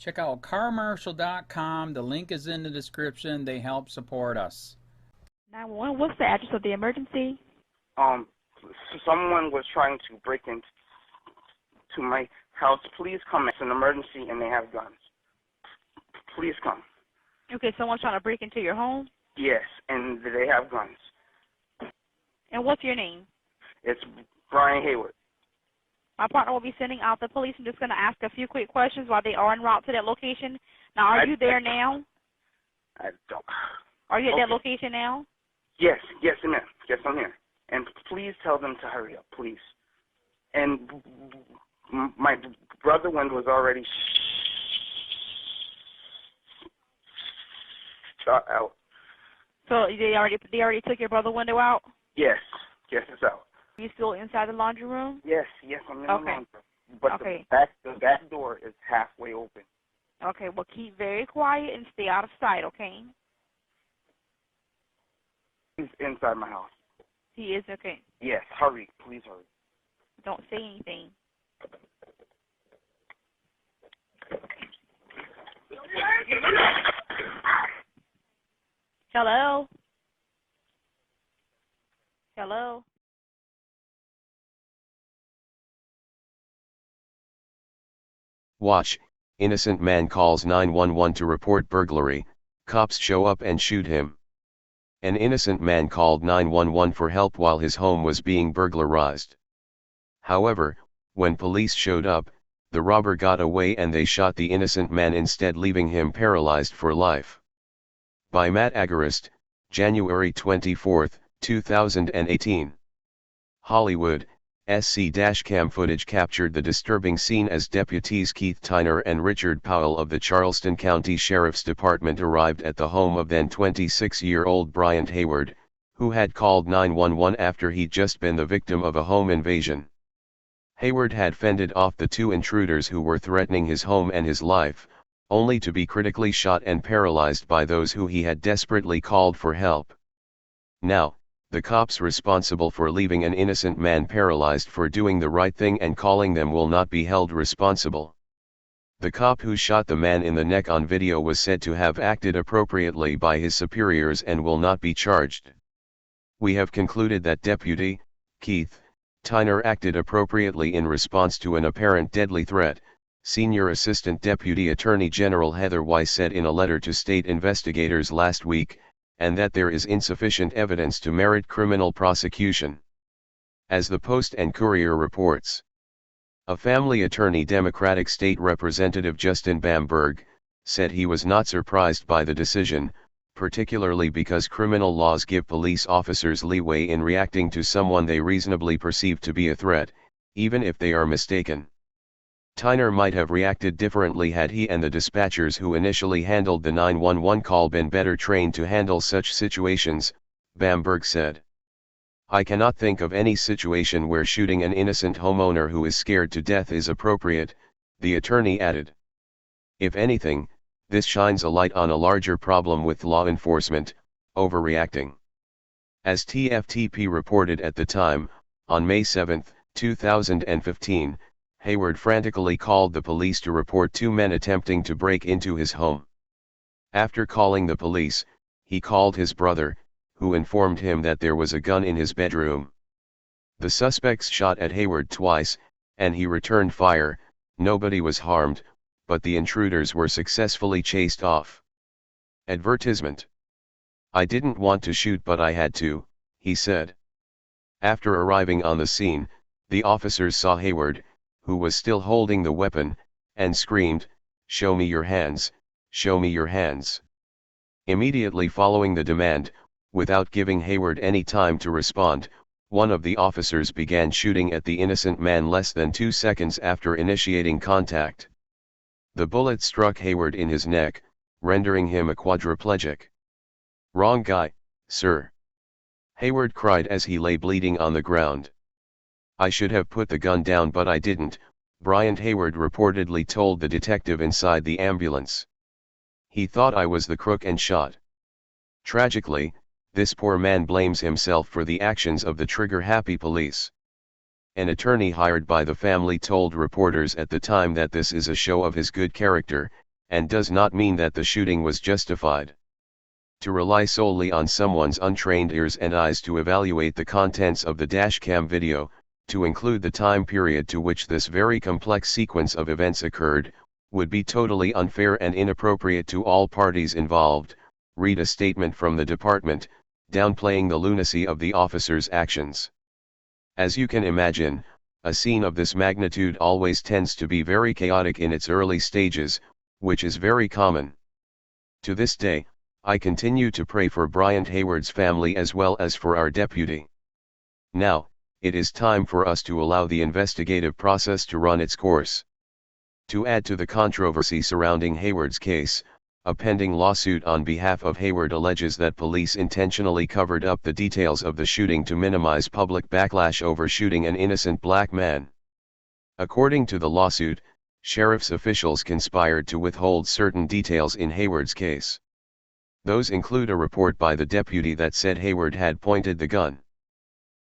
Check out carmarshal.com. The link is in the description. They help support us. 911, what's the address of the emergency? Someone was trying to break into my house. Please come. It's an emergency and they have guns. Please come. Okay, someone's trying to break into your home? Yes, and they have guns. And what's your name? It's Brian Hayward. My partner will be sending out the police. I'm just going to ask a few quick questions while they are en route to that location. Now, are you there now? I don't. Are you at that location now? Yes, ma'am. Yes, I'm here. And please tell them to hurry up, please. And my brother Wingo was already shot out. So they already took your brother Wingo out? Yes, it's out. Are you still inside the laundry room? Yes, I'm in the laundry room. But okay. the back door is halfway open. Okay, well, keep very quiet and stay out of sight, okay? He's inside my house. He is? Okay. Yes, hurry. Please hurry. Don't say anything. Hello? Hello? Watch, innocent man calls 911 to report burglary, cops show up and shoot him. An innocent man called 911 for help while his home was being burglarized. However, when police showed up, the robber got away and they shot the innocent man instead, leaving him paralyzed for life. By Matt Agarist, January 24, 2018. Hollywood, SC-cam footage captured the disturbing scene as deputies Keith Tyner and Richard Powell of the Charleston County Sheriff's Department arrived at the home of then 26-year-old Bryant Hayward, who had called 911 after he'd just been the victim of a home invasion. Hayward had fended off the two intruders who were threatening his home and his life, only to be critically shot and paralyzed by those who he had desperately called for help. Now, the cops responsible for leaving an innocent man paralyzed for doing the right thing and calling them will not be held responsible. The cop who shot the man in the neck on video was said to have acted appropriately by his superiors and will not be charged. We have concluded that Deputy Keith Tyner acted appropriately in response to an apparent deadly threat, Senior Assistant Deputy Attorney General Heather Weiss said in a letter to state investigators last week, and that there is insufficient evidence to merit criminal prosecution. As the Post and Courier reports, a family attorney, Democratic State Representative Justin Bamberg, said he was not surprised by the decision, particularly because criminal laws give police officers leeway in reacting to someone they reasonably perceive to be a threat, even if they are mistaken. Tyner might have reacted differently had he and the dispatchers who initially handled the 911 call been better trained to handle such situations, Bamberg said. I cannot think of any situation where shooting an innocent homeowner who is scared to death is appropriate, the attorney added. If anything, this shines a light on a larger problem with law enforcement, overreacting. As TFTP reported at the time, on May 7, 2015, Hayward frantically called the police to report two men attempting to break into his home. After calling the police, he called his brother, who informed him that there was a gun in his bedroom. The suspects shot at Hayward twice, and he returned fire. Nobody was harmed, but the intruders were successfully chased off. Advertisement. I didn't want to shoot but I had to, he said. After arriving on the scene, the officers saw Hayward, who was still holding the weapon, and screamed, "Show me your hands, show me your hands." Immediately following the demand, without giving Hayward any time to respond, one of the officers began shooting at the innocent man less than 2 seconds after initiating contact. The bullet struck Hayward in his neck, rendering him a quadriplegic. "Wrong guy, sir," Hayward cried as he lay bleeding on the ground. "I should have put the gun down but I didn't," Bryant Hayward reportedly told the detective inside the ambulance. "He thought I was the crook and shot." Tragically, this poor man blames himself for the actions of the trigger-happy police. An attorney hired by the family told reporters at the time that this is a show of his good character, and does not mean that the shooting was justified. To rely solely on someone's untrained ears and eyes to evaluate the contents of the dashcam video, to include the time period to which this very complex sequence of events occurred, would be totally unfair and inappropriate to all parties involved. Read a statement from the department, downplaying the lunacy of the officer's actions. As you can imagine, a scene of this magnitude always tends to be very chaotic in its early stages, which is very common. To this day, I continue to pray for Bryant Hayward's family as well as for our deputy. Now, it is time for us to allow the investigative process to run its course. To add to the controversy surrounding Hayward's case, a pending lawsuit on behalf of Hayward alleges that police intentionally covered up the details of the shooting to minimize public backlash over shooting an innocent black man. According to the lawsuit, sheriff's officials conspired to withhold certain details in Hayward's case. Those include a report by the deputy that said Hayward had pointed the gun.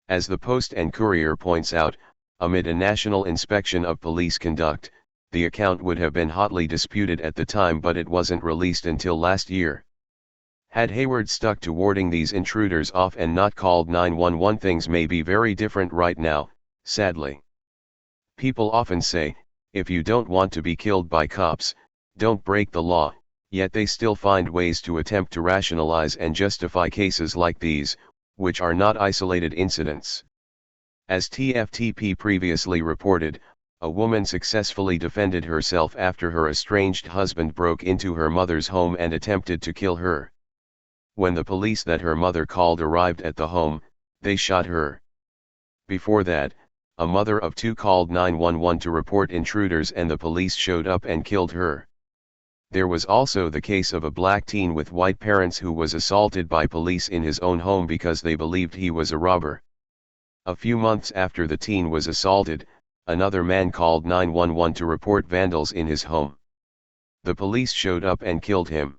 As the Post and Courier points out, amid a national inspection of police conduct, the account would have been hotly disputed at the time, but it wasn't released until last year. Had Hayward stuck to warding these intruders off and not called 911, things may be very different right now, sadly. People often say, if you don't want to be killed by cops, don't break the law, yet they still find ways to attempt to rationalize and justify cases like these, which are not isolated incidents. As TFTP previously reported, a woman successfully defended herself after her estranged husband broke into her mother's home and attempted to kill her. When the police that her mother called arrived at the home, they shot her. Before that, a mother of two called 911 to report intruders and the police showed up and killed her. There was also the case of a black teen with white parents who was assaulted by police in his own home because they believed he was a robber. A few months after the teen was assaulted, another man called 911 to report vandals in his home. The police showed up and killed him.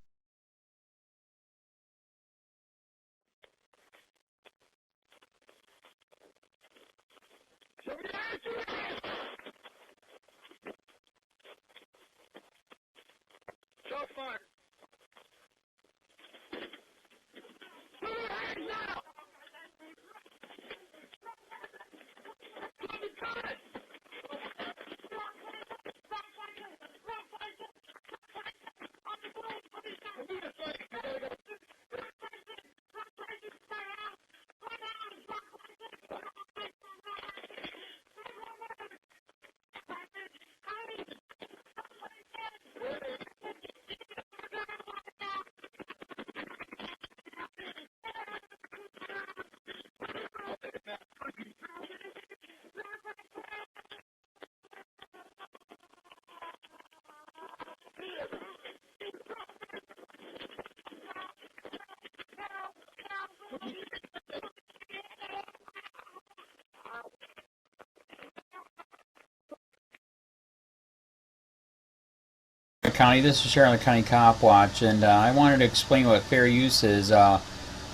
County, this is Charlotte County Cop Watch, and I wanted to explain what fair use is.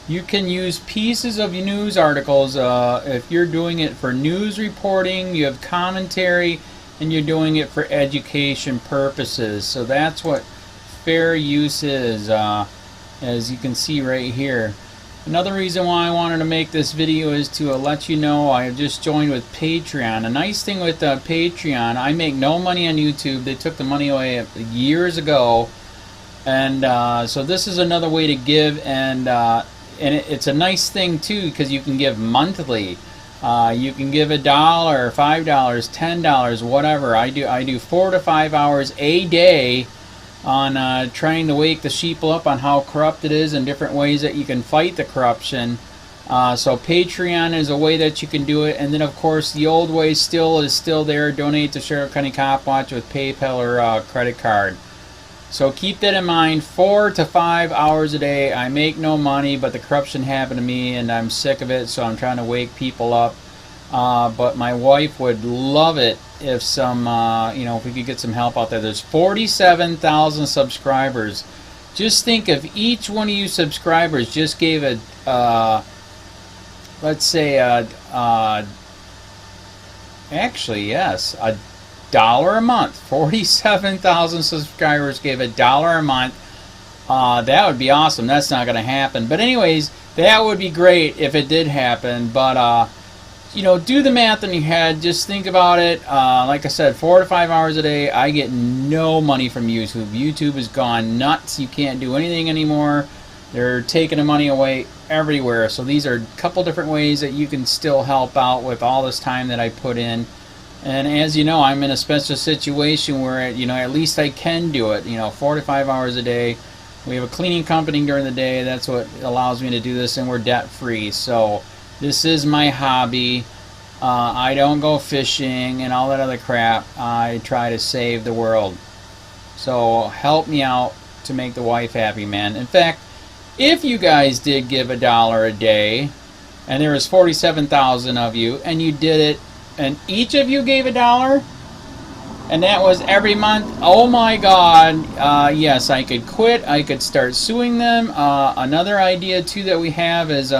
You can use pieces of news articles if you're doing it for news reporting, you have commentary, and you're doing it for education purposes. So that's what fair use is, as you can see right here. Another reason why I wanted to make this video is to let you know I just joined with Patreon. A nice thing with Patreon, I make no money on YouTube. They took the money away years ago, and so this is another way to give, and it's a nice thing too because you can give monthly. You can give $1, $5, $10, whatever. I do 4 to 5 hours a day on trying to wake the sheeple up on how corrupt it is and different ways that you can fight the corruption. So Patreon is a way that you can do it, and then of course the old way is still there. Donate to Charlotte County Cop Watch with PayPal or credit card. So keep that in mind. 4 to 5 hours a day. I make no money, but the corruption happened to me and I'm sick of it, so I'm trying to wake people up. But my wife would love it if if we could get some help out there. There's 47,000 subscribers. Just think if each one of you subscribers just gave let's say actually yes, $1 a month. 47,000 subscribers gave $1 a month. That would be awesome. That's not going to happen. But anyways, that would be great if it did happen. But, you know, do the math in your head. Just think about it. Like I said, 4 to 5 hours a day. I get no money from YouTube. YouTube has gone nuts. You can't do anything anymore. They're taking the money away everywhere. So these are a couple different ways that you can still help out with all this time that I put in. And as you know, I'm in a special situation where, you know, at least I can do it. You know, 4 to 5 hours a day. We have a cleaning company during the day. That's what allows me to do this, and we're debt free. So this is my hobby. I don't go fishing and all that other crap. I try to save the world. So help me out to make the wife happy, man. In fact, if you guys did give $1 a day, and there was 47,000 of you, and you did it, and each of you gave $1, and that was every month, oh my God, yes, I could quit. I could start suing them. Another idea too that we have is,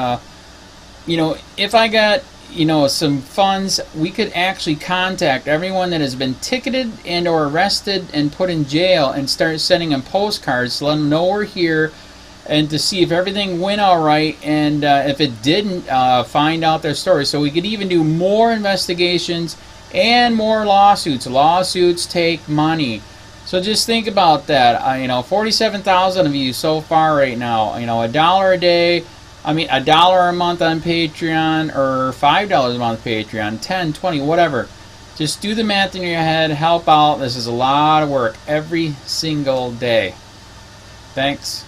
you know, if I got, you know, some funds, we could actually contact everyone that has been ticketed and or arrested and put in jail and start sending them postcards to let them know we're here, and to see if everything went all right, and if it didn't, find out their story. So we could even do more investigations and more lawsuits. Lawsuits take money. So just think about that. You know, 47,000 of you so far right now. You know, $1 a day. I mean, $1 a month on Patreon, or $5 a month Patreon, 10, 20, whatever. Just do the math in your head. Help out. This is a lot of work every single day. Thanks.